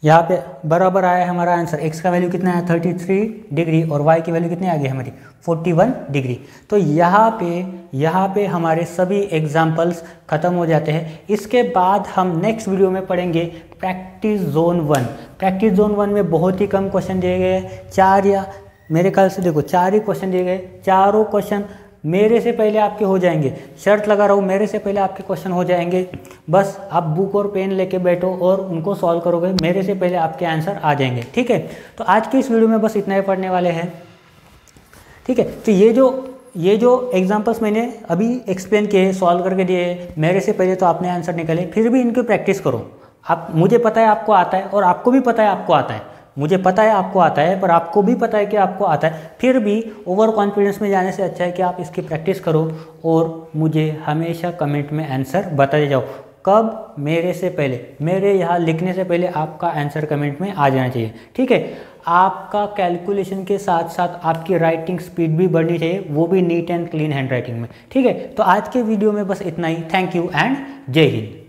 यहाँ पे बराबर आया है हमारा आंसर, x का वैल्यू कितना है 33 डिग्री और y की वैल्यू कितनी आ गई हमारी 41 डिग्री। तो यहाँ पे हमारे सभी एग्जाम्पल्स ख़त्म हो जाते हैं। इसके बाद हम नेक्स्ट वीडियो में पढ़ेंगे प्रैक्टिस जोन 1। प्रैक्टिस जोन 1 में बहुत ही कम क्वेश्चन दिए गए हैं, 4 या मेरे ख्याल से देखो 4 ही क्वेश्चन दिए गए, चारों क्वेश्चन मेरे से पहले आपके हो जाएंगे, शर्त लगा रहा हूँ मेरे से पहले आपके क्वेश्चन हो जाएंगे। बस आप बुक और पेन लेके बैठो और उनको सॉल्व करोगे, मेरे से पहले आपके आंसर आ जाएंगे, ठीक है। तो आज की इस वीडियो में बस इतना ही पढ़ने वाले हैं, ठीक है। तो ये जो एग्जांपल्स मैंने अभी एक्सप्लेन किए, सॉल्व करके दिए, मेरे से पहले तो आपने आंसर निकाले, फिर भी इनकी प्रैक्टिस करो। आप, मुझे पता है आपको आता है और आपको भी पता है आपको आता है, मुझे पता है आपको आता है पर आपको भी पता है कि आपको आता है, फिर भी ओवर कॉन्फिडेंस में जाने से अच्छा है कि आप इसकी प्रैक्टिस करो और मुझे हमेशा कमेंट में आंसर बताते जाओ। कब, मेरे से पहले, मेरे यहाँ लिखने से पहले आपका आंसर कमेंट में आ जाना चाहिए, ठीक है। आपका कैलकुलेशन के साथ साथ आपकी राइटिंग स्पीड भी बढ़नी चाहिए, वो भी neat and clean hand writing में, ठीक है। तो आज के वीडियो में बस इतना ही। थैंक यू एंड जय हिंद।